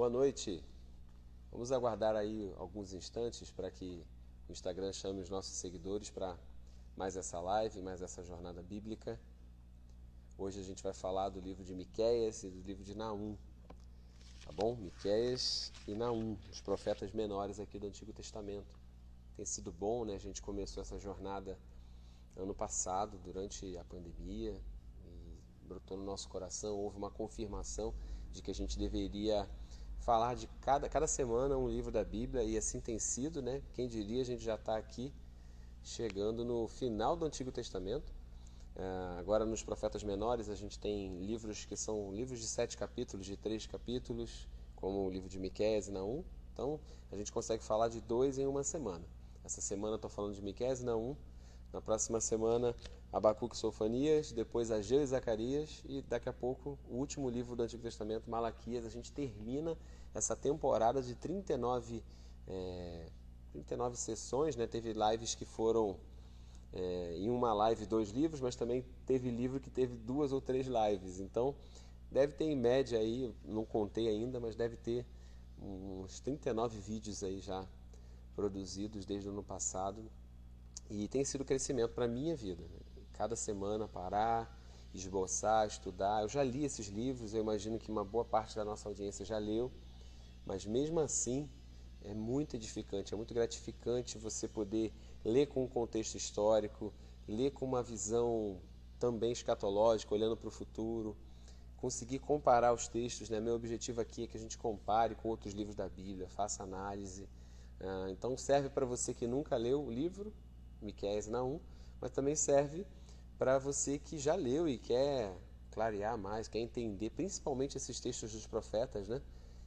Boa noite. Vamos aguardar aí alguns instantes para que o Instagram chame os nossos seguidores para mais essa live, mais essa jornada bíblica. Hoje a gente vai falar do livro de Miqueias e do livro de Naum, tá bom? Miqueias e Naum, os profetas menores aqui do Antigo Testamento. Tem sido bom, né? A gente começou essa jornada ano passado, durante a pandemia, e brotou no nosso coração, houve uma confirmação de que a gente deveria falar de cada semana um livro da Bíblia, e assim tem sido, né? Quem diria, a gente já está aqui chegando no final do Antigo Testamento. Agora nos profetas menores a gente tem livros que são livros de 7 capítulos, de 3 capítulos, como o livro de Miqueias e Naum. Então a gente consegue falar de 2 em uma semana. Essa semana eu estou falando de Miqueias e Naum, na próxima semana Abacuque e Sofonias, depois Ageu e Zacarias, e daqui a pouco o último livro do Antigo Testamento, Malaquias. A gente termina essa temporada de 39 sessões, né? Teve lives que foram em uma live 2 livros, mas também teve livro que teve 2 ou 3 lives. Então deve ter em média aí, não contei ainda, mas deve ter uns 39 vídeos aí já produzidos desde o ano passado. E tem sido crescimento para a minha vida, né? Cada semana parar, esboçar, estudar. Eu já li esses livros, eu imagino que uma boa parte da nossa audiência já leu, mas mesmo assim é muito edificante, é muito gratificante você poder ler com um contexto histórico, ler com uma visão também escatológica, olhando para o futuro, conseguir comparar os textos, né? Meu objetivo aqui é que a gente compare com outros livros da Bíblia, faça análise. Então serve para você que nunca leu o livro, Miqueias e Naum, mas também serve para você que já leu e quer clarear mais, quer entender principalmente esses textos dos profetas, né?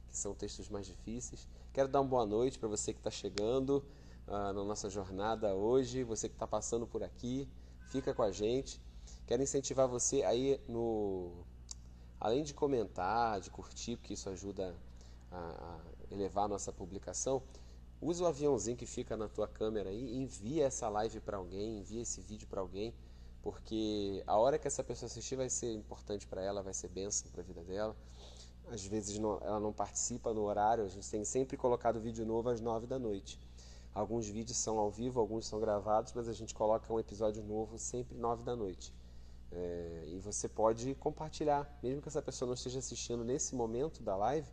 Que são textos mais difíceis. Quero dar uma boa noite para você que está chegando na nossa jornada hoje, você que está passando por aqui, fica com a gente. Quero incentivar você aí além de comentar, de curtir, porque isso ajuda a elevar a nossa publicação. Usa o aviãozinho que fica na tua câmera aí e envia essa live para alguém, envia esse vídeo para alguém, porque a hora que essa pessoa assistir vai ser importante para ela, vai ser bênção para a vida dela. Às vezes ela não participa no horário, a gente tem sempre colocado vídeo novo às 9 da noite. Alguns vídeos são ao vivo, alguns são gravados, mas a gente coloca um episódio novo sempre 9 da noite. E você pode compartilhar, mesmo que essa pessoa não esteja assistindo nesse momento da live,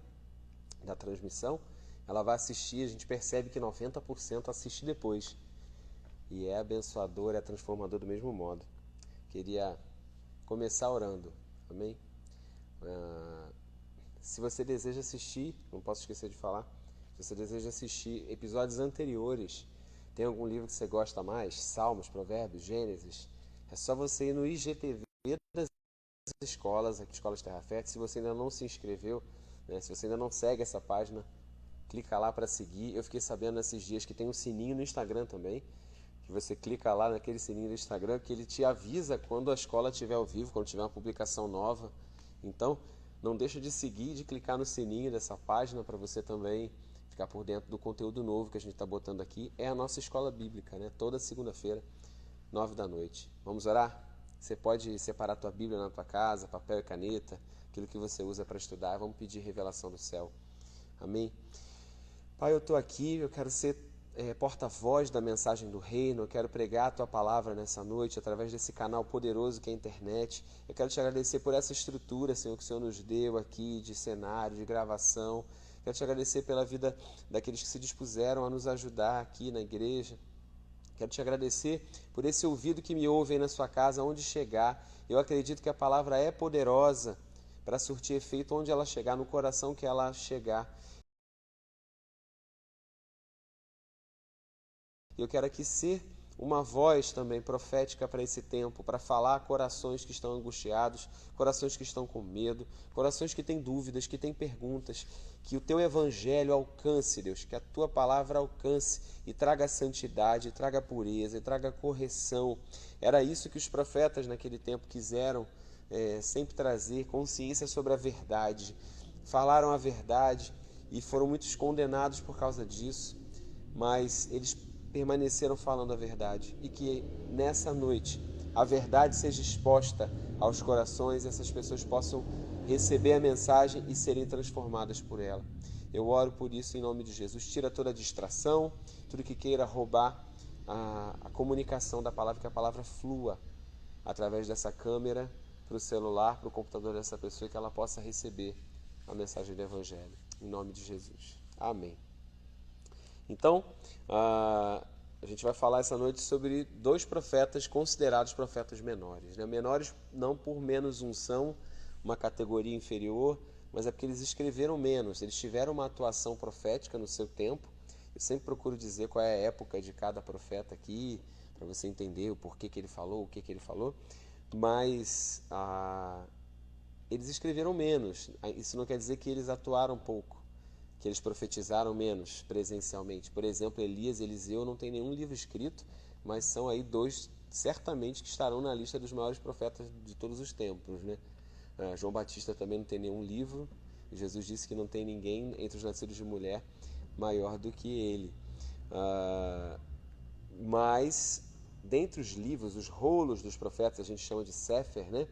da transmissão, ela vai assistir, a gente percebe que 90% assiste depois. E é abençoador, é transformador do mesmo modo. Queria começar orando, amém? Se você deseja assistir, não posso esquecer de falar, se você deseja assistir episódios anteriores, tem algum livro que você gosta mais? Salmos, Provérbios, Gênesis? É só você ir no IGTV das escolas, aqui Escolas Terra Fértil. Se você ainda não se inscreveu, né, se você ainda não segue essa página, clica lá para seguir. Eu fiquei sabendo nesses dias que tem um sininho no Instagram também, que você clica lá naquele sininho do Instagram, que ele te avisa quando a escola estiver ao vivo, quando tiver uma publicação nova. Então, não deixa de seguir, de clicar no sininho dessa página para você também ficar por dentro do conteúdo novo que a gente está botando aqui. É a nossa escola bíblica, né? Toda segunda-feira, 9 da noite. Vamos orar? Você pode separar a tua Bíblia na tua casa, papel e caneta, aquilo que você usa para estudar. Vamos pedir revelação do céu. Amém? Pai, eu estou aqui, eu quero ser porta-voz da mensagem do reino, eu quero pregar a Tua palavra nessa noite, através desse canal poderoso que é a internet. Eu quero Te agradecer por essa estrutura, Senhor, que o Senhor nos deu aqui, de cenário, de gravação. Quero Te agradecer pela vida daqueles que se dispuseram a nos ajudar aqui na igreja. Quero Te agradecer por esse ouvido que me ouve aí na sua casa, onde chegar. Eu acredito que a palavra é poderosa para surtir efeito onde ela chegar, no coração que ela chegar. Eu quero aqui ser uma voz também profética para esse tempo, para falar a corações que estão angustiados, corações que estão com medo, corações que têm dúvidas, que têm perguntas. Que o Teu Evangelho alcance, Deus, que a Tua palavra alcance e traga santidade, traga pureza, e traga correção. Era isso que os profetas naquele tempo quiseram sempre trazer, consciência sobre a verdade. Falaram a verdade e foram muitos condenados por causa disso, mas eles permaneceram falando a verdade, e que nessa noite a verdade seja exposta aos corações e essas pessoas possam receber a mensagem e serem transformadas por ela. Eu oro por isso em nome de Jesus. Tira toda a distração, tudo que queira roubar a comunicação da palavra, que a palavra flua através dessa câmera para o celular, para o computador dessa pessoa, e que ela possa receber a mensagem do Evangelho. Em nome de Jesus. Amém. Então, a gente vai falar essa noite sobre dois profetas considerados profetas menores. Né? Menores não por menos unção, uma categoria inferior, mas é porque eles escreveram menos, eles tiveram uma atuação profética no seu tempo. Eu sempre procuro dizer qual é a época de cada profeta aqui, para você entender o porquê que ele falou, o que ele falou, mas eles escreveram menos. Isso não quer dizer que eles atuaram pouco, que eles profetizaram menos presencialmente. Por exemplo, Elias e Eliseu não tem nenhum livro escrito, mas são aí dois, certamente, que estarão na lista dos maiores profetas de todos os tempos, né? João Batista também não tem nenhum livro. Jesus disse que não tem ninguém entre os nascidos de mulher maior do que ele. Mas, dentre os livros, os rolos dos profetas, a gente chama de Sefer, né?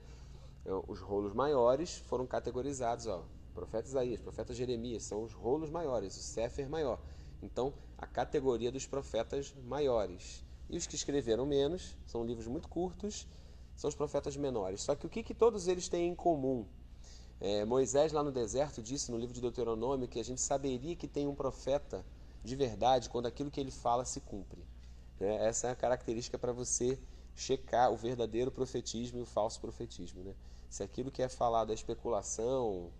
Os rolos maiores foram categorizados, profeta Isaías, profeta Jeremias, são os rolos maiores, o Sefer maior. Então, a categoria dos profetas maiores. E os que escreveram menos, são livros muito curtos, são os profetas menores. Só que o que todos eles têm em comum? Moisés, lá no deserto, disse no livro de Deuteronômio que a gente saberia que tem um profeta de verdade quando aquilo que ele fala se cumpre. Essa é a característica para você checar o verdadeiro profetismo e o falso profetismo. Né? Se aquilo que é falado é especulação,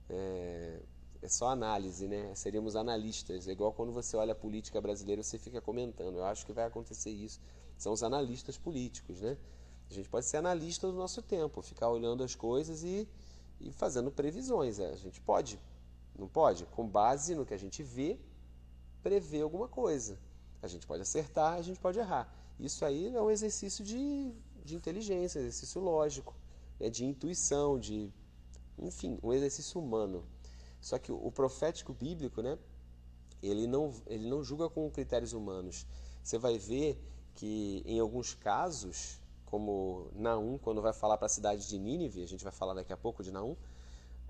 é só análise, né? Seríamos analistas. É igual quando você olha a política brasileira, você fica comentando. Eu acho que vai acontecer isso. São os analistas políticos, né? A gente pode ser analista do nosso tempo, ficar olhando as coisas e fazendo previsões. A gente pode, não pode? Com base no que a gente vê, prever alguma coisa. A gente pode acertar, a gente pode errar. Isso aí é um exercício de inteligência, exercício lógico, de intuição, enfim, um exercício humano. Só que o profético bíblico, né, ele não julga com critérios humanos. Você vai ver que em alguns casos, como Naum, quando vai falar para a cidade de Nínive, a gente vai falar daqui a pouco de Naum,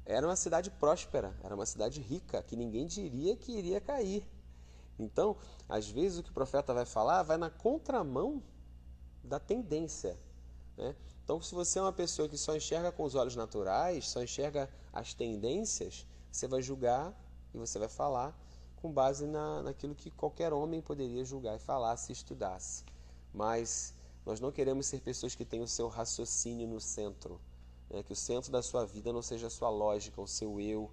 era uma cidade próspera, era uma cidade rica, que ninguém diria que iria cair. Então, às vezes o que o profeta vai falar vai na contramão da tendência. Né? Então, se você é uma pessoa que só enxerga com os olhos naturais, só enxerga as tendências, você vai julgar e você vai falar com base naquilo que qualquer homem poderia julgar e falar se estudasse. Mas nós não queremos ser pessoas que têm o seu raciocínio no centro, né? Que o centro da sua vida não seja a sua lógica, o seu eu,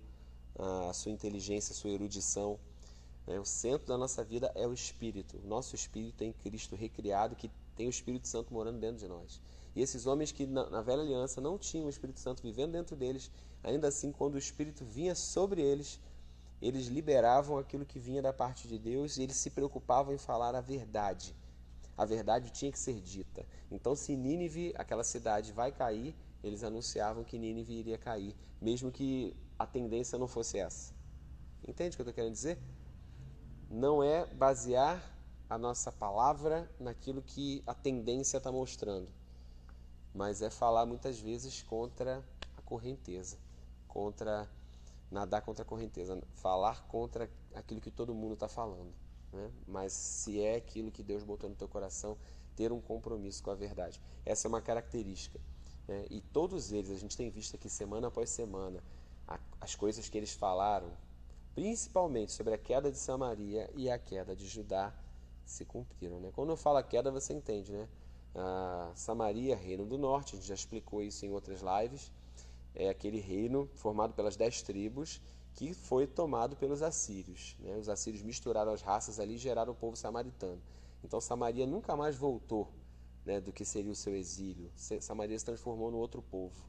a sua inteligência, a sua erudição. O centro da nossa vida é o Espírito. O nosso Espírito é em Cristo recriado, que tem o Espírito Santo morando dentro de nós. E esses homens que na velha aliança não tinham o Espírito Santo vivendo dentro deles, ainda assim, quando o Espírito vinha sobre eles, eles liberavam aquilo que vinha da parte de Deus e eles se preocupavam em falar a verdade. A verdade tinha que ser dita. Então, se Nínive, aquela cidade, vai cair, eles anunciavam que Nínive iria cair, mesmo que a tendência não fosse essa. Entende o que eu estou querendo dizer? Não é basear a nossa palavra naquilo que a tendência está mostrando, mas é falar muitas vezes contra a correnteza, nadar contra a correnteza, falar contra aquilo que todo mundo está falando, né? Mas se é aquilo que Deus botou no teu coração, ter um compromisso com a verdade. Essa é uma característica, né? E todos eles, a gente tem visto aqui semana após semana, as coisas que eles falaram, principalmente sobre a queda de Samaria e a queda de Judá, se cumpriram. Né? Quando eu falo a queda, você entende, né? Samaria, reino do norte, a gente já explicou isso em outras lives, é aquele reino formado pelas 10 tribos que foi tomado pelos assírios. Né? Os assírios misturaram as raças ali e geraram o povo samaritano. Então Samaria nunca mais voltou, né, do que seria o seu exílio. Samaria se transformou no outro povo,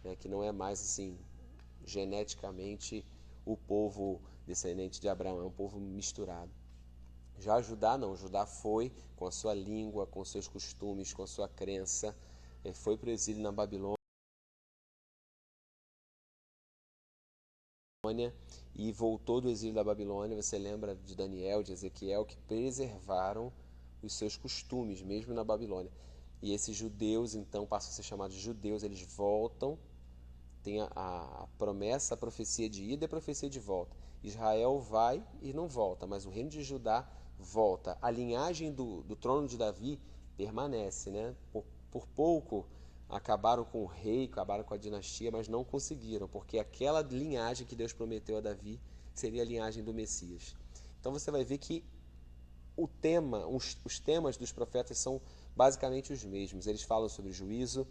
né, que não é mais assim geneticamente o povo descendente de Abraão, é um povo misturado. Já Judá não, Judá foi com a sua língua, com seus costumes, com a sua crença, foi para o exílio na Babilônia e voltou do exílio da Babilônia. Você lembra de Daniel, de Ezequiel, que preservaram os seus costumes, mesmo na Babilônia. E esses judeus, então, passam a ser chamados de judeus, eles voltam tem a promessa, a profecia de ida e a profecia de volta. Israel vai e não volta, mas o reino de Judá volta. A linhagem do trono de Davi permanece, né? Por pouco acabaram com o rei, acabaram com a dinastia, mas não conseguiram, porque aquela linhagem que Deus prometeu a Davi seria a linhagem do Messias. Então você vai ver que os temas dos profetas são basicamente os mesmos. Eles falam sobre juízo,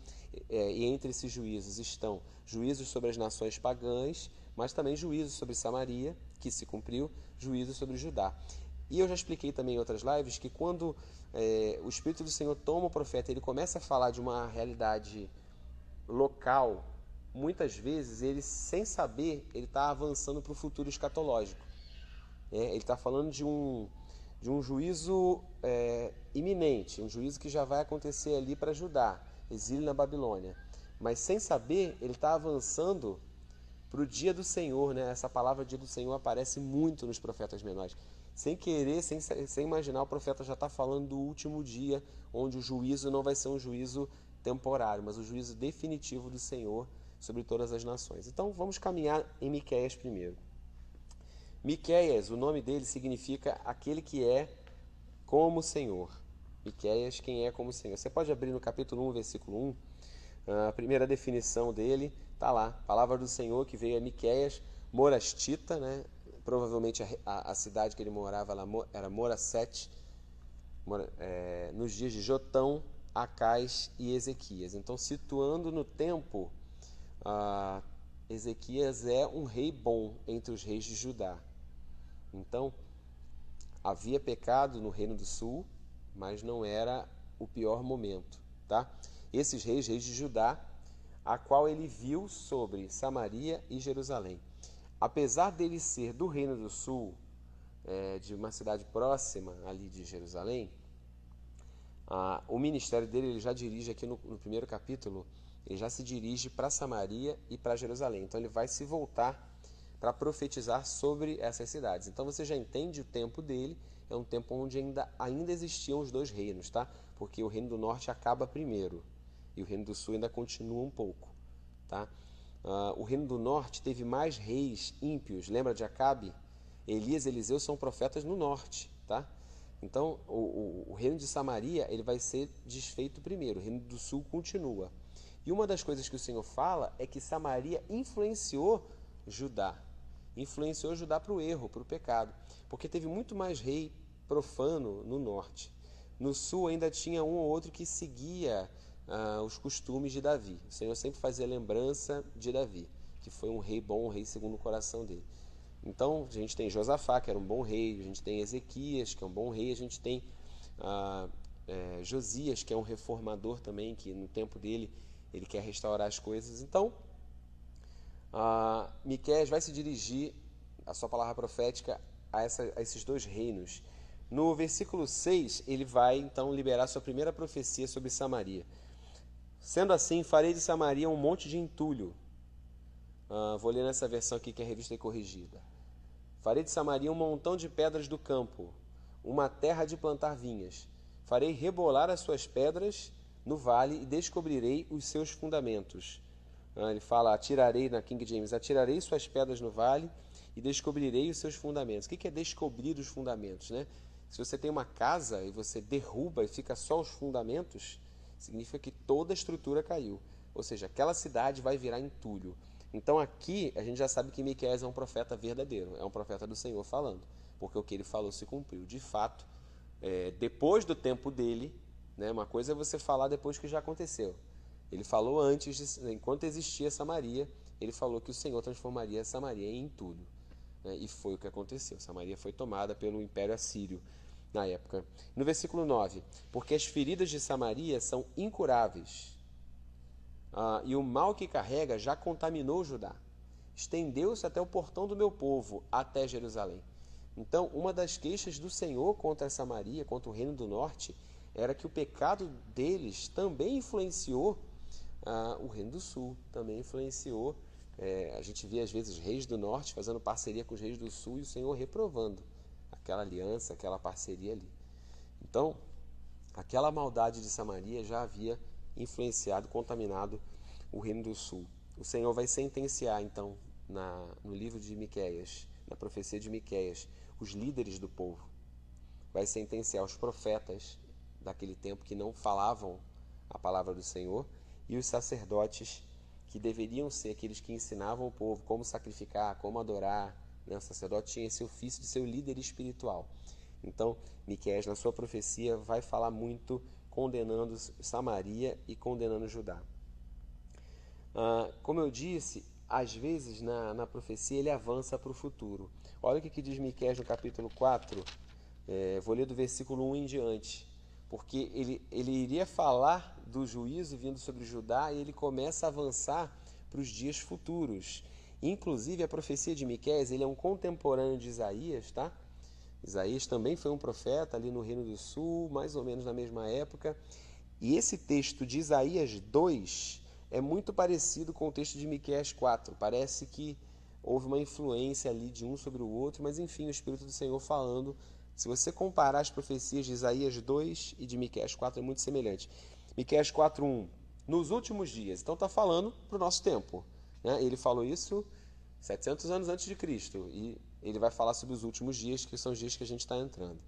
e entre esses juízos estão juízos sobre as nações pagãs, mas também juízos sobre Samaria, que se cumpriu, juízos sobre Judá. E eu já expliquei também em outras lives que quando o Espírito do Senhor toma o profeta, ele começa a falar de uma realidade local, muitas vezes ele, sem saber, ele está avançando para o futuro escatológico. Ele está falando de um juízo iminente, um juízo que já vai acontecer ali para Judá, exílio na Babilônia. Mas sem saber, ele está avançando para o dia do Senhor, né? Essa palavra dia do Senhor aparece muito nos profetas menores. Sem querer, sem imaginar, o profeta já está falando do último dia, onde o juízo não vai ser um juízo temporário, mas o juízo definitivo do Senhor sobre todas as nações. Então vamos caminhar em Miqueias primeiro. Miqueias, o nome dele significa aquele que é como o Senhor. Miqueias, quem é como o Senhor. Você pode abrir no capítulo 1, versículo 1, a primeira definição dele, está lá. Palavra do Senhor que veio a Miqueias, morastita, né? Provavelmente a cidade que ele morava era Morasete, nos dias de Jotão, Acais e Ezequias. Então, situando no tempo, Ezequias é um rei bom entre os reis de Judá. Então, havia pecado no Reino do Sul, mas não era o pior momento, tá? Esses reis de Judá, a qual ele viu sobre Samaria e Jerusalém. Apesar dele ser do Reino do Sul, de uma cidade próxima ali de Jerusalém, o ministério dele ele já dirige aqui no primeiro capítulo, ele já se dirige para Samaria e para Jerusalém. Então ele vai se voltar para profetizar sobre essas cidades. Então você já entende o tempo dele, é um tempo onde ainda existiam os dois reinos, tá? Porque o Reino do Norte acaba primeiro e o Reino do Sul ainda continua um pouco, tá? O Reino do Norte teve mais reis ímpios. Lembra de Acabe? Elias e Eliseu são profetas no norte, tá? Então, o reino de Samaria ele vai ser desfeito primeiro. O reino do sul continua. E uma das coisas que o Senhor fala é que Samaria influenciou Judá. Influenciou Judá para o erro, para o pecado. Porque teve muito mais rei profano no norte. No sul ainda tinha um ou outro que seguia os costumes de Davi. O Senhor sempre fazia lembrança de Davi, que foi um rei bom, um rei segundo o coração dele. Então, a gente tem Josafá, que era um bom rei, a gente tem Ezequias, que é um bom rei, a gente tem Josias, que é um reformador também, que no tempo dele ele quer restaurar as coisas. Então, Miqueias vai se dirigir, a sua palavra profética, a esses dois reinos. No versículo 6, ele vai então liberar sua primeira profecia sobre Samaria. Sendo assim, farei de Samaria um monte de entulho. Vou ler nessa versão aqui que é a revista é corrigida. Farei de Samaria um montão de pedras do campo, uma terra de plantar vinhas. Farei rebolar as suas pedras no vale e descobrirei os seus fundamentos. Ele fala, atirarei, na King James, atirarei suas pedras no vale e descobrirei os seus fundamentos. O que é descobrir os fundamentos, né? Se você tem uma casa e você derruba e fica só os fundamentos, significa que toda a estrutura caiu. Ou seja, aquela cidade vai virar entulho. Então aqui a gente já sabe que Miqueias é um profeta verdadeiro, é um profeta do Senhor falando, porque o que ele falou se cumpriu. De fato, depois do tempo dele, né, uma coisa é você falar depois que já aconteceu. Ele falou antes, enquanto existia Samaria, ele falou que o Senhor transformaria Samaria em entulho. Né, e foi o que aconteceu. Samaria foi tomada pelo Império Assírio na época. No versículo 9, porque as feridas de Samaria são incuráveis, e o mal que carrega já contaminou Judá. Estendeu-se até o portão do meu povo, até Jerusalém. Então, uma das queixas do Senhor contra Samaria, contra o reino do norte, era que o pecado deles também influenciou o reino do sul, também influenciou. A gente vê às vezes reis do norte fazendo parceria com os reis do sul e o Senhor reprovando aquela aliança, aquela parceria ali. Então, aquela maldade de Samaria já havia influenciado, contaminado o reino do sul. o Senhor vai sentenciar, então, no livro de Miqueias, na profecia de Miqueias, os líderes do povo. Vai sentenciar os profetas daquele tempo que não falavam a palavra do Senhor e os sacerdotes que deveriam ser aqueles que ensinavam o povo como sacrificar, como adorar. O sacerdote tinha esse ofício de ser o líder espiritual. Então, Miqueias, na sua profecia, vai falar muito condenando Samaria e condenando Judá. Como eu disse, às vezes na profecia ele avança para o futuro. Olha o que diz Miqueias no capítulo 4, vou ler do versículo 1 em diante, porque ele iria falar do juízo vindo sobre Judá e ele começa a avançar para os dias futuros. Inclusive, a profecia de Miqueias, ele é um contemporâneo de Isaías, tá? Isaías também foi um profeta ali no Reino do Sul, mais ou menos na mesma época. E esse texto de Isaías 2 é muito parecido com o texto de Miqueias 4. Parece que houve uma influência ali de um sobre o outro, mas enfim, o Espírito do Senhor falando. Se você comparar as profecias de Isaías 2 e de Miqueias 4, é muito semelhante. Miqueias 4:1, nos últimos dias. Então está falando para o nosso tempo, né? Ele falou isso 700 anos antes de Cristo, e ele vai falar sobre os últimos dias, que são os dias que a gente está entrando.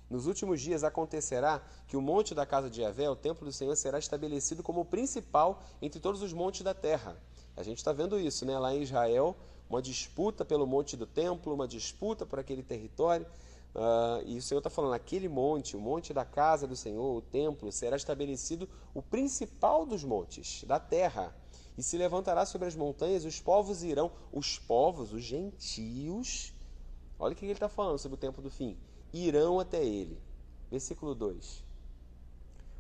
Nos últimos dias acontecerá que o monte da casa de Yahvé, o templo do Senhor, será estabelecido como o principal entre todos os montes da terra. A gente está vendo isso, né? Lá em Israel, uma disputa pelo monte do templo, uma disputa por aquele território. E o Senhor está falando, aquele monte, o monte da casa do Senhor, o templo, será estabelecido o principal dos montes da terra. E se levantará sobre as montanhas, os povos irão, os povos, os gentios, olha o que ele está falando sobre o tempo do fim, irão até ele. Versículo 2.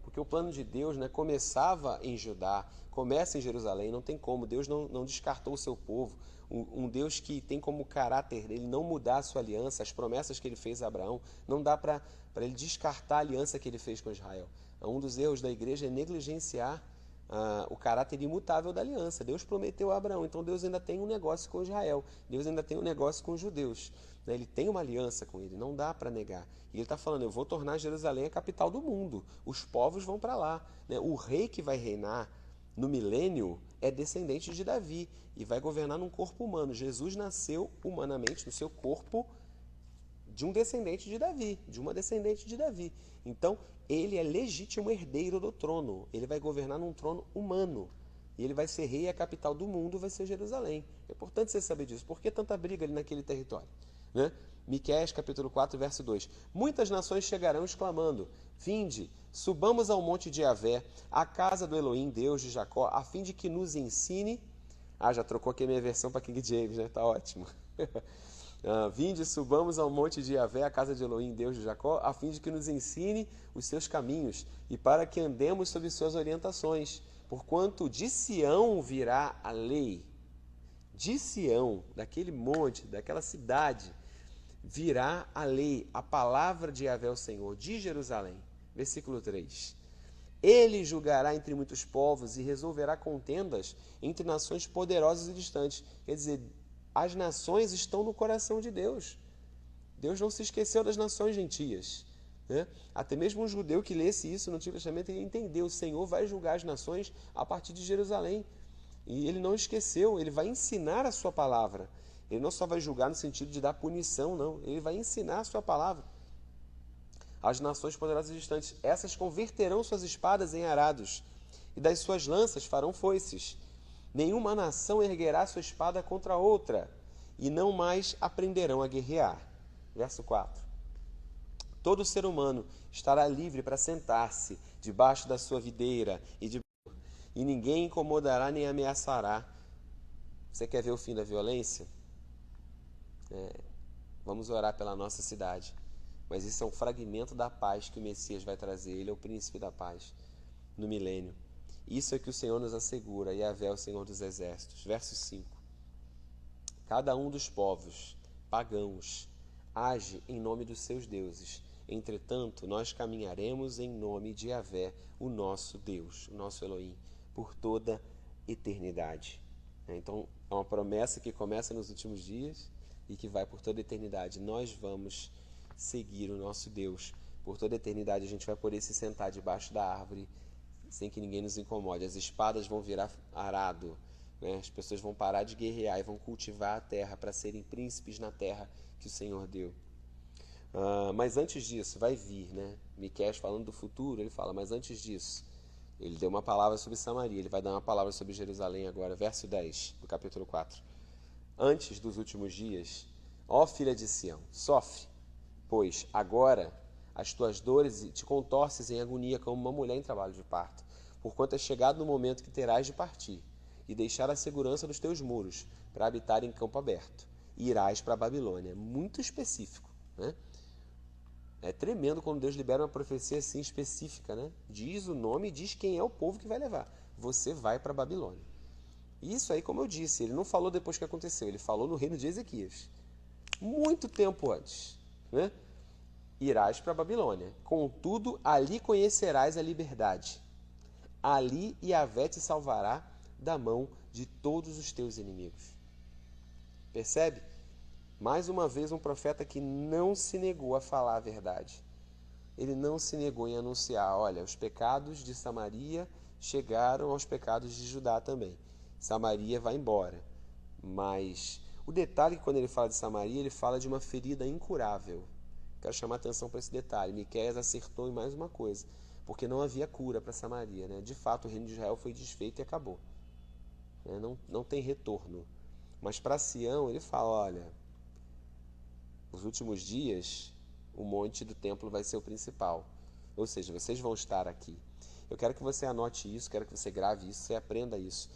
Porque o plano de Deus, né, começava em Judá, começa em Jerusalém, não tem como, Deus não descartou o seu povo, um Deus que tem como caráter ele não mudar a sua aliança, as promessas que ele fez a Abraão, não dá para ele descartar a aliança que ele fez com Israel. Um dos erros da igreja é negligenciar o caráter imutável da aliança. Deus prometeu a Abraão, então Deus ainda tem um negócio com Israel, Deus ainda tem um negócio com os judeus, né? Ele tem uma aliança com ele, não dá para negar. E ele está falando, eu vou tornar Jerusalém a capital do mundo, os povos vão para lá, né? O rei que vai reinar no milênio é descendente de Davi e vai governar num corpo humano. Jesus nasceu humanamente no seu corpo de um descendente de Davi, de uma descendente de Davi. Então, ele é legítimo herdeiro do trono. Ele vai governar num trono humano. E ele vai ser rei e a capital do mundo vai ser Jerusalém. É importante você saber disso. Por que tanta briga ali naquele território? Né? Miqueias, capítulo 4, verso 2. Muitas nações chegarão exclamando, vinde, subamos ao monte de Yahvé, à casa do Elohim, Deus de Jacó, a fim de que nos ensine... já trocou aqui a minha versão para King James, né? Tá ótimo. Vinde, subamos ao monte de Yahvé, a casa de Elohim, Deus de Jacó, a fim de que nos ensine os seus caminhos e para que andemos sob suas orientações. Porquanto de Sião virá a lei. De Sião, daquele monte, daquela cidade, virá a lei, a palavra de Yahvé, o Senhor, de Jerusalém. Versículo 3. Ele julgará entre muitos povos e resolverá contendas entre nações poderosas e distantes. Quer dizer, as nações estão no coração de Deus. Deus não se esqueceu das nações gentias, né? Até mesmo um judeu que lesse isso no Antigo Testamento, ele entendeu, o Senhor vai julgar as nações a partir de Jerusalém. E ele não esqueceu, ele vai ensinar a sua palavra. Ele não só vai julgar no sentido de dar punição, não. Ele vai ensinar a sua palavra. As nações poderosas e distantes, essas converterão suas espadas em arados, e das suas lanças farão foices. Nenhuma nação erguerá sua espada contra outra, e não mais aprenderão a guerrear. Verso 4. Todo ser humano estará livre para sentar-se debaixo da sua videira, e ninguém incomodará nem ameaçará. Você quer ver o fim da violência? Vamos orar pela nossa cidade. Mas isso é um fragmento da paz que o Messias vai trazer. Ele é o príncipe da paz no milênio. Isso é que o Senhor nos assegura, Yahvé é o Senhor dos exércitos. Verso 5. Cada um dos povos pagãos age em nome dos seus deuses. Entretanto, nós caminharemos em nome de Yahvé, o nosso Deus, o nosso Elohim, por toda eternidade. Então, é uma promessa que começa nos últimos dias e que vai por toda eternidade. Nós vamos seguir o nosso Deus. Por toda eternidade a gente vai poder se sentar debaixo da árvore sem que ninguém nos incomode. As espadas vão virar arado né? As pessoas vão parar de guerrear e vão cultivar a terra para serem príncipes na terra que o Senhor deu. Mas antes disso, vai vir, né? Miqueias falando do futuro, ele fala, mas antes disso, ele deu uma palavra sobre Samaria, ele vai dar uma palavra sobre Jerusalém agora, verso 10 do capítulo 4. Antes dos últimos dias, ó filha de Sião, sofre, pois agora as tuas dores te contorces em agonia como uma mulher em trabalho de parto, porquanto é chegado no momento que terás de partir e deixar a segurança dos teus muros para habitar em campo aberto, e irás para a Babilônia. Muito específico, né? É tremendo quando Deus libera uma profecia assim específica, né? Diz o nome e diz quem é o povo que vai levar. Você vai para a Babilônia. Isso aí, como eu disse, ele não falou depois que aconteceu, ele falou no reino de Ezequias. Muito tempo antes, né? Irás para a Babilônia. Contudo, ali conhecerás a liberdade. Ali Yahvé te salvará da mão de todos os teus inimigos. Percebe? Mais uma vez um profeta que não se negou a falar a verdade. Ele não se negou em anunciar, olha, os pecados de Samaria chegaram aos pecados de Judá também. Samaria vai embora. Mas o detalhe é que quando ele fala de Samaria, ele fala de uma ferida incurável. Quero chamar a atenção para esse detalhe. Miqueias acertou em mais uma coisa, porque não havia cura para Samaria, né? De fato, o reino de Israel foi desfeito e acabou. Não tem retorno. Mas para Sião, ele fala, olha, nos últimos dias, o monte do templo vai ser o principal. Ou seja, vocês vão estar aqui. Eu quero que você anote isso, quero que você grave isso, você aprenda isso.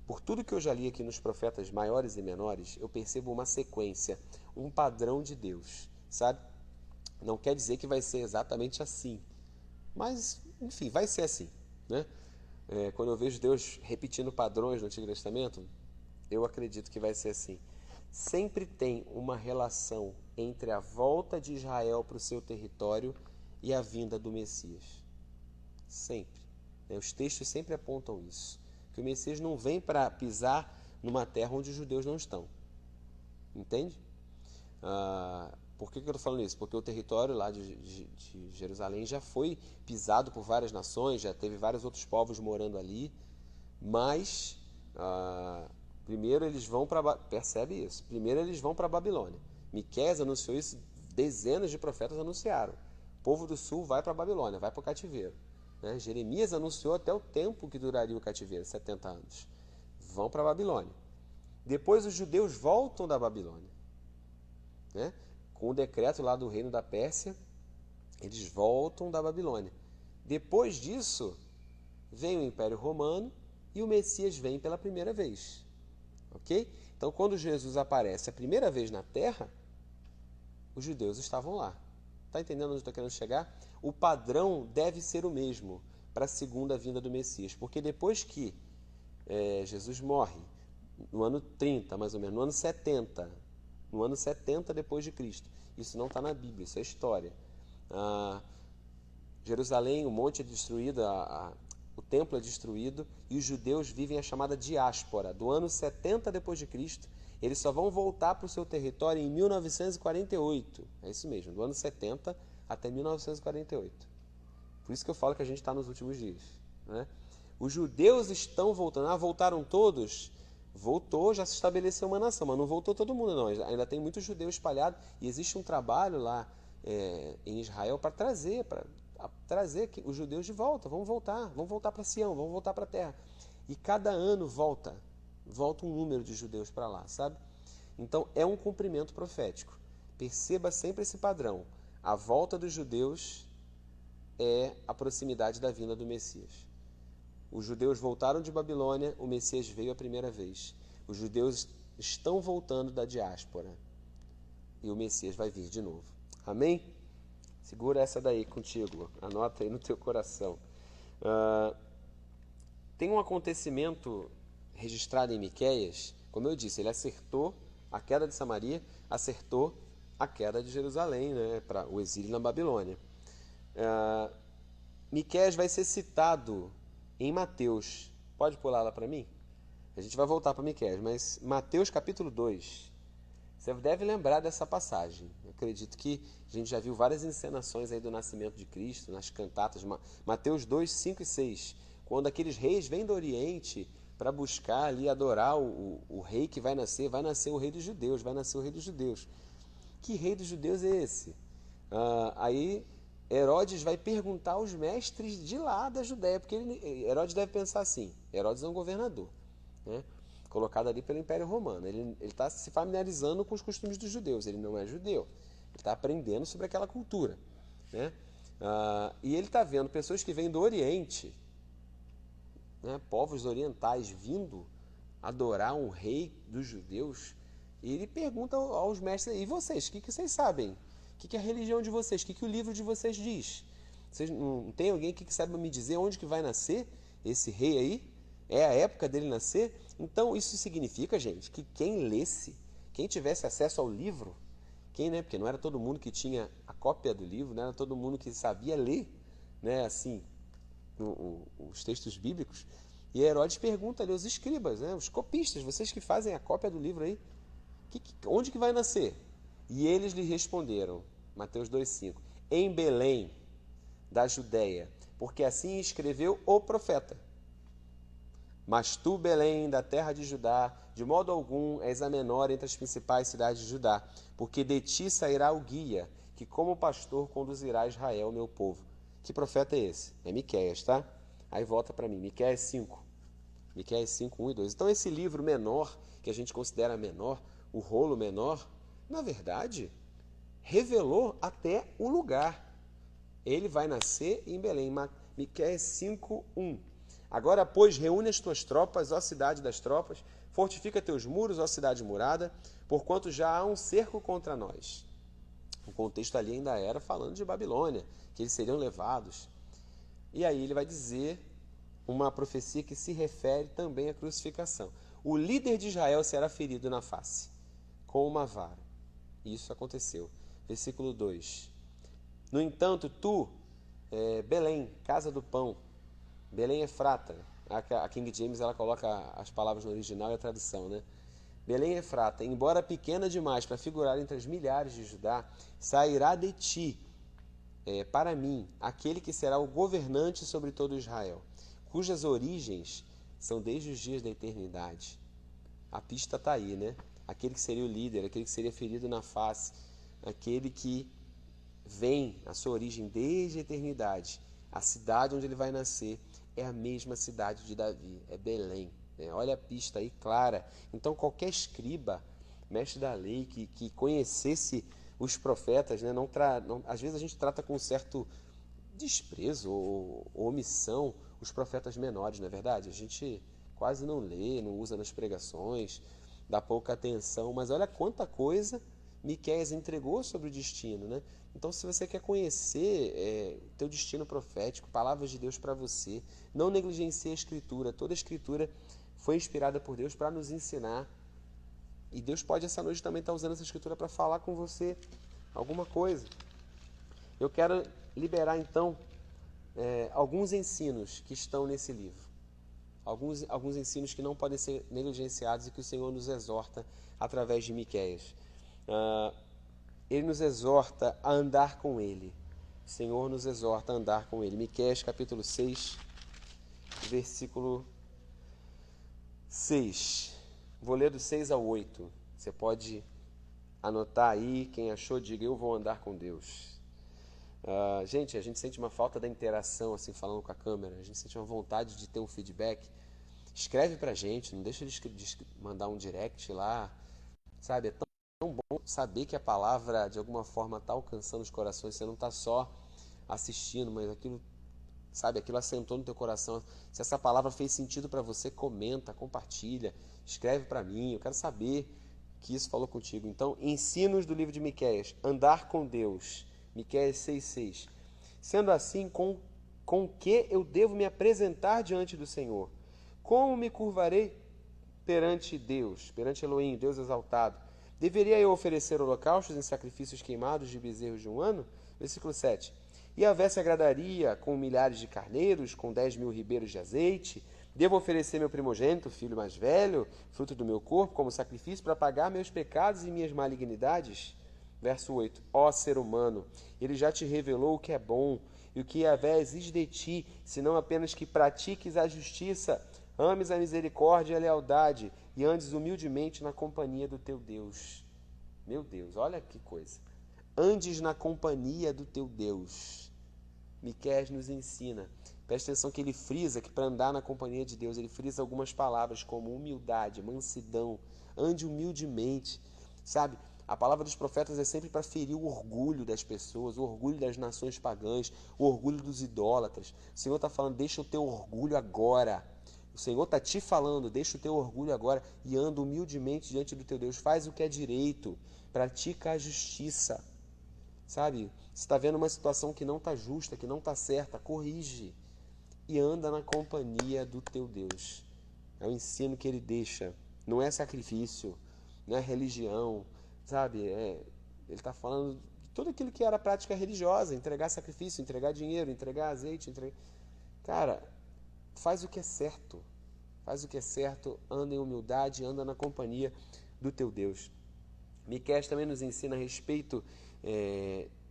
Por tudo que eu já li aqui nos profetas maiores e menores, eu percebo uma sequência, um padrão de Deus, sabe? Não quer dizer que vai ser exatamente assim, mas, enfim, vai ser assim, né? Quando eu vejo Deus repetindo padrões no Antigo Testamento, eu acredito que vai ser assim. Sempre tem uma relação entre a volta de Israel para o seu território e a vinda do Messias. Sempre. Os textos sempre apontam isso. Que o Messias não vem para pisar numa terra onde os judeus não estão. Entende? Por que eu estou falando isso? Porque o território lá de Jerusalém já foi pisado por várias nações, já teve vários outros povos morando ali, mas primeiro eles vão para... Percebe isso? Primeiro eles vão para a Babilônia. Miqueias anunciou isso, dezenas de profetas anunciaram. O povo do sul vai para a Babilônia, vai para o cativeiro. Né? Jeremias anunciou até o tempo que duraria o cativeiro, 70 anos. Vão para a Babilônia. Depois os judeus voltam da Babilônia. Né? Com o decreto lá do reino da Pérsia, eles voltam da Babilônia. Depois disso, vem o Império Romano e o Messias vem pela primeira vez. Ok? Então, quando Jesus aparece a primeira vez na Terra, os judeus estavam lá. Está entendendo onde eu estou querendo chegar? O padrão deve ser o mesmo para a segunda vinda do Messias. Porque depois que Jesus morre, no ano 30, mais ou menos, no ano 70 depois de Cristo. Isso não está na Bíblia, isso é história. Jerusalém, o monte é destruído, o templo é destruído e os judeus vivem a chamada diáspora. Do ano 70 depois de Cristo, eles só vão voltar para o seu território em 1948. É isso mesmo, do ano 70 até 1948. Por isso que eu falo que a gente está nos últimos dias. Né? Os judeus estão voltando. Voltaram todos? Voltou, já se estabeleceu uma nação, mas não voltou todo mundo não. Ainda tem muitos judeus espalhados e existe um trabalho lá em Israel para trazer os judeus de volta. Vamos voltar para Sião, vamos voltar para a terra. E cada ano volta um número de judeus para lá, sabe? Então é um cumprimento profético. Perceba sempre esse padrão. A volta dos judeus é a proximidade da vinda do Messias. Os judeus voltaram de Babilônia, o Messias veio a primeira vez. Os judeus estão voltando da diáspora e o Messias vai vir de novo. Amém? Segura essa daí contigo, anota aí no teu coração. Tem um acontecimento registrado em Miqueias, como eu disse, ele acertou a queda de Samaria, acertou a queda de Jerusalém, né, para o exílio na Babilônia. Miqueias vai ser citado em Mateus. Pode pular lá para mim? A gente vai voltar para Miqueias, mas Mateus capítulo 2. Você deve lembrar dessa passagem. Eu acredito que a gente já viu várias encenações aí do nascimento de Cristo, nas cantatas. Mateus 2, 5 e 6. Quando aqueles reis vêm do Oriente para buscar ali adorar o rei que vai nascer o rei dos judeus, vai nascer o rei dos judeus. Que rei dos judeus é esse? Aí Herodes vai perguntar aos mestres de lá da Judéia, porque Herodes deve pensar assim, Herodes é um governador, né? Colocado ali pelo Império Romano, ele está se familiarizando com os costumes dos judeus, ele não é judeu, ele está aprendendo sobre aquela cultura, né? E ele está vendo pessoas que vêm do Oriente, né, povos orientais vindo adorar um rei dos judeus, e ele pergunta aos mestres, e vocês, o que vocês sabem? O que é a religião de vocês? O que o livro de vocês diz? Vocês, não tem alguém aqui que saiba me dizer onde que vai nascer esse rei aí? É a época dele nascer? Então isso significa, gente, que quem lesse, quem tivesse acesso ao livro, né, porque não era todo mundo que tinha a cópia do livro, não era todo mundo que sabia ler, né, assim, os textos bíblicos, e Herodes pergunta ali aos escribas, né, os copistas, vocês que fazem a cópia do livro aí, onde que vai nascer? E eles lhe responderam, Mateus 2,5, em Belém, da Judéia, porque assim escreveu o profeta. Mas tu, Belém, da terra de Judá, de modo algum és a menor entre as principais cidades de Judá, porque de ti sairá o guia, que como pastor conduzirá Israel, meu povo. Que profeta é esse? É Miqueias, tá? Aí volta para mim, Miqueias 5. Miqueias 5, 1 e 2. Então esse livro menor, que a gente considera menor, o rolo menor, na verdade, revelou até o lugar. Ele vai nascer em Belém. Miqueias 5, 1. Agora, pois, reúne as tuas tropas, ó cidade das tropas, fortifica teus muros, ó cidade murada, porquanto já há um cerco contra nós. O contexto ali ainda era falando de Babilônia, que eles seriam levados. E aí ele vai dizer uma profecia que se refere também à crucificação. O líder de Israel será ferido na face, com uma vara. Isso aconteceu. Versículo 2. No entanto, tu, Belém, casa do pão, Belém Efrata, a King James ela coloca as palavras no original e a tradução, né? Belém Efrata, embora pequena demais para figurar entre as milhares de Judá, sairá de ti, para mim, aquele que será o governante sobre todo Israel, cujas origens são desde os dias da eternidade. A pista está aí, né? Aquele que seria o líder, aquele que seria ferido na face, aquele que vem a sua origem desde a eternidade. A cidade onde ele vai nascer é a mesma cidade de Davi, é Belém. Olha a pista aí clara. Então qualquer escriba, mestre da lei, que conhecesse os profetas, né, às vezes a gente trata com um certo desprezo ou omissão os profetas menores, não é verdade? A gente quase não lê, não usa nas pregações, dá pouca atenção, mas olha quanta coisa Miqueias entregou sobre o destino, né? Então, se você quer conhecer teu destino profético, palavras de Deus para você, não negligencie a Escritura. Toda a Escritura foi inspirada por Deus para nos ensinar. E Deus pode essa noite também estar usando essa Escritura para falar com você alguma coisa. Eu quero liberar, então, alguns ensinos que estão nesse livro. Alguns ensinos que não podem ser negligenciados e que o Senhor nos exorta através de Miqueias. Ele nos exorta a andar com Ele. O Senhor nos exorta a andar com Ele. Miqueias capítulo 6, versículo 6. Vou ler do 6 ao 8. Você pode anotar aí. Quem achou, diga: eu vou andar com Deus. Gente, a gente sente uma falta da interação, assim, falando com a câmera. A gente sente uma vontade de ter um feedback. Escreve pra gente, não deixa de mandar um direct lá. Sabe, é tão bom saber que a palavra de alguma forma está alcançando os corações. Você não está só assistindo, mas aquilo assentou no teu coração. Se essa palavra fez sentido para você, comenta, compartilha, escreve para mim. Eu quero saber que isso falou contigo. Então, ensinos do livro de Miqueias: andar com Deus. Miqueias 6,6. Sendo assim, com que eu devo me apresentar diante do Senhor? Como me curvarei perante Deus, perante Elohim, Deus exaltado? Deveria eu oferecer holocaustos em sacrifícios queimados de bezerros de um ano? Versículo 7. E Yahvé se agradaria com milhares de carneiros, com 10.000 ribeiros de azeite? Devo oferecer meu primogênito, filho mais velho, fruto do meu corpo, como sacrifício para pagar meus pecados e minhas malignidades? Verso 8. Ó ser humano, ele já te revelou o que é bom e o que Yahvé exige de ti, senão apenas que pratiques a justiça, Ames a misericórdia e a lealdade, e andes humildemente na companhia do teu Deus. Meu Deus, olha que coisa. Andes na companhia do teu Deus. Miqueias nos ensina. Presta atenção que ele frisa que para andar na companhia de Deus, ele frisa algumas palavras como humildade, mansidão, ande humildemente. Sabe, a palavra dos profetas é sempre para ferir o orgulho das pessoas, o orgulho das nações pagãs, o orgulho dos idólatras. O Senhor está falando, deixa o teu orgulho agora. O Senhor está te falando, deixa o teu orgulho agora e anda humildemente diante do teu Deus. Faz o que é direito, pratica a justiça. Sabe, você está vendo uma situação que não está justa, que não está certa, corrige. E anda na companhia do teu Deus. É o ensino que ele deixa. Não é sacrifício, não é religião, sabe? Ele está falando de tudo aquilo que era prática religiosa, entregar sacrifício, entregar dinheiro, entregar azeite, Cara, faz o que é certo. Faz o que é certo, anda em humildade, anda na companhia do teu Deus. Miqueias também nos ensina a respeito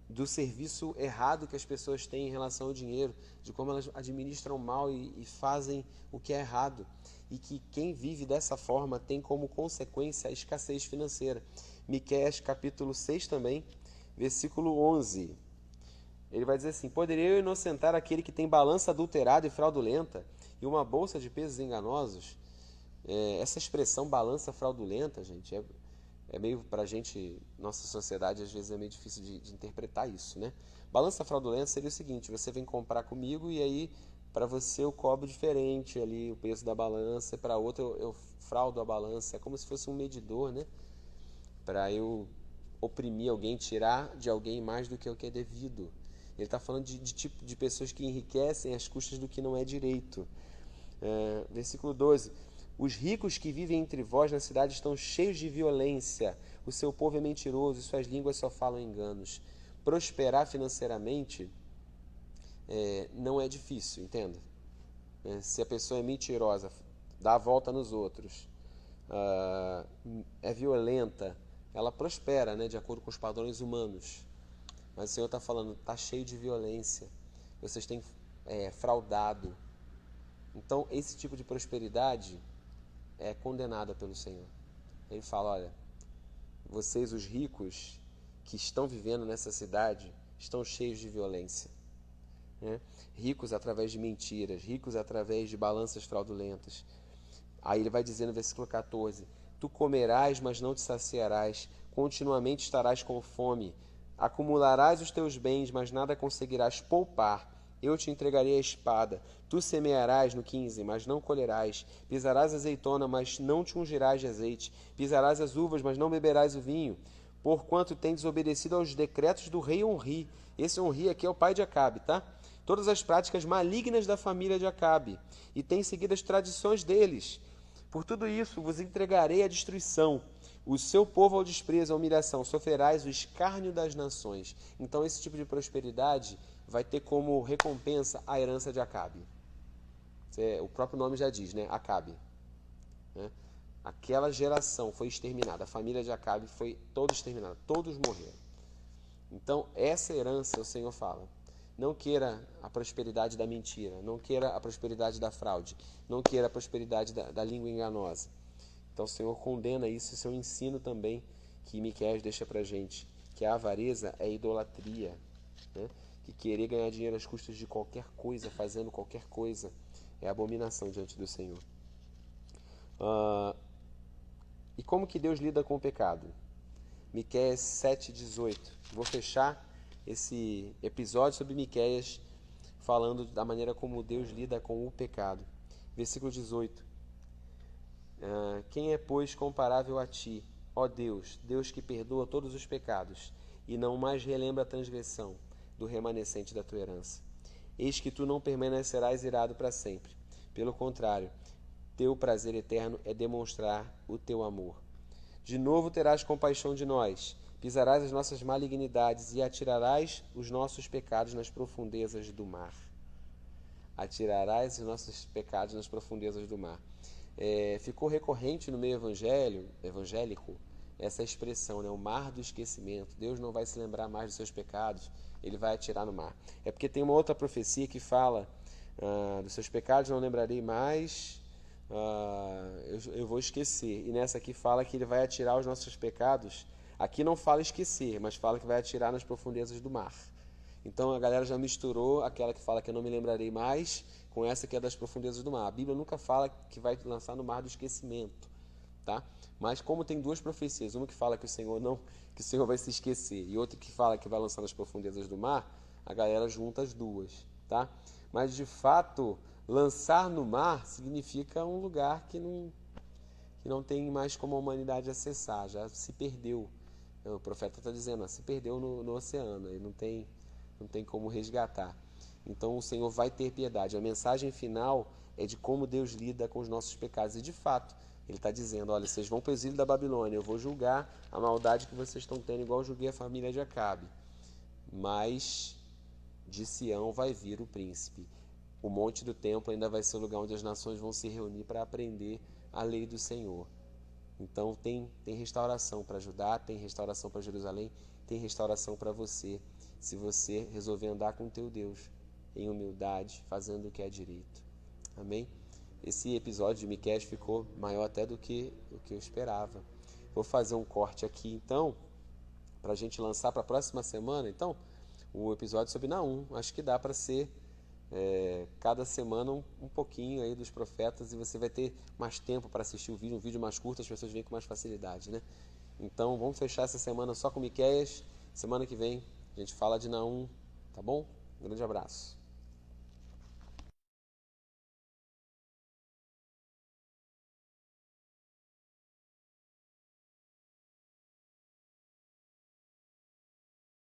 do serviço errado que as pessoas têm em relação ao dinheiro, de como elas administram mal e fazem o que é errado. E que quem vive dessa forma tem como consequência a escassez financeira. Miqueias capítulo 6 também, versículo 11. Ele vai dizer assim: poderia eu inocentar aquele que tem balança adulterada e fraudulenta e uma bolsa de pesos enganosos? Essa expressão balança fraudulenta, gente, é meio para a gente, nossa sociedade às vezes é meio difícil de interpretar isso, né? Balança fraudulenta seria o seguinte: você vem comprar comigo e aí para você eu cobro diferente ali o peso da balança, para outro eu fraudo a balança, é como se fosse um medidor, né? Para eu oprimir alguém, tirar de alguém mais do que o que é devido. Ele está falando de tipo de pessoas que enriquecem às custas do que não é direito. Versículo 12. Os ricos que vivem entre vós na cidade estão cheios de violência. O seu povo é mentiroso e suas línguas só falam enganos. Prosperar financeiramente não é difícil, entenda. Se a pessoa é mentirosa, dá a volta nos outros, é violenta, ela prospera, né, de acordo com os padrões humanos. Mas o Senhor está falando, está cheio de violência, vocês têm fraudado. Então, esse tipo de prosperidade é condenada pelo Senhor. Ele fala, olha, vocês, os ricos que estão vivendo nessa cidade, estão cheios de violência. Né? Ricos através de mentiras, ricos através de balanças fraudulentas. Aí ele vai dizer no versículo 14, tu comerás, mas não te saciarás, continuamente estarás com fome, acumularás os teus bens, mas nada conseguirás poupar. Eu te entregarei a espada. Tu semearás, no 15, mas não colherás. Pisarás a azeitona, mas não te ungirás de azeite. Pisarás as uvas, mas não beberás o vinho. Porquanto tem desobedecido aos decretos do rei Onri. Esse Onri aqui é o pai de Acabe, tá? Todas as práticas malignas da família de Acabe. E tem seguido as tradições deles. Por tudo isso vos entregarei à destruição. O seu povo ao desprezo, à humilhação. Sofrerás o escárnio das nações. Então esse tipo de prosperidade vai ter como recompensa a herança de Acabe. O próprio nome já diz, né? Acabe. Né? Aquela geração foi exterminada. A família de Acabe foi toda exterminada. Todos morreram. Então, essa herança, o Senhor fala, não queira a prosperidade da mentira, não queira a prosperidade da fraude, não queira a prosperidade da língua enganosa. Então, o Senhor condena isso. Esse é um ensino também que Miqueias deixa pra gente, que a avareza é idolatria, né? Que querer ganhar dinheiro às custas de qualquer coisa, fazendo qualquer coisa, é abominação diante do Senhor. E como que Deus lida com o pecado? Miqueias 7,18. Vou fechar esse episódio sobre Miqueias falando da maneira como Deus lida com o pecado. Versículo 18. Quem é, pois, comparável a ti, ó Deus, Deus que perdoa todos os pecados e não mais relembra a transgressão do remanescente da tua herança. Eis que tu não permanecerás irado para sempre. Pelo contrário, teu prazer eterno é demonstrar o teu amor. De novo terás compaixão de nós, pisarás as nossas malignidades e atirarás os nossos pecados nas profundezas do mar. Atirarás os nossos pecados nas profundezas do mar. Ficou recorrente no meio evangélico essa expressão, né? O mar do esquecimento. Deus não vai se lembrar mais dos seus pecados, ele vai atirar no mar. Porque tem uma outra profecia que fala dos seus pecados não lembrarei mais, eu vou esquecer. E nessa aqui fala que ele vai atirar os nossos pecados. Aqui não fala esquecer, mas fala que vai atirar nas profundezas do mar. Então a galera já misturou aquela que fala que eu não me lembrarei mais com essa que é das profundezas do mar. A Bíblia nunca fala que vai lançar no mar do esquecimento, tá? Mas como tem duas profecias, uma que fala que o Senhor vai se esquecer e outra que fala que vai lançar nas profundezas do mar, a galera junta as duas, tá? Mas de fato, lançar no mar significa um lugar que não tem mais como a humanidade acessar, já se perdeu. O profeta está dizendo, se perdeu no oceano, e não tem como resgatar. Então o Senhor vai ter piedade. A mensagem final é de como Deus lida com os nossos pecados. E de fato, Ele está dizendo, olha, vocês vão para o exílio da Babilônia, eu vou julgar a maldade que vocês estão tendo, igual eu julguei a família de Acabe. Mas de Sião vai vir o príncipe. O monte do templo ainda vai ser o lugar onde as nações vão se reunir para aprender a lei do Senhor. Então tem restauração para Judá, tem restauração para Jerusalém, tem restauração para você, se você resolver andar com o teu Deus em humildade, fazendo o que é direito. Amém? Esse episódio de Miqueias ficou maior até do que o que eu esperava. Vou fazer um corte aqui então, para a gente lançar para a próxima semana, então, o episódio sobre Naum. Acho que dá para ser cada semana um pouquinho aí dos profetas, e você vai ter mais tempo para assistir o vídeo, um vídeo mais curto, as pessoas vêm com mais facilidade, né? Então vamos fechar essa semana só com Miqueias. Semana que vem a gente fala de Naum, tá bom? Um grande abraço.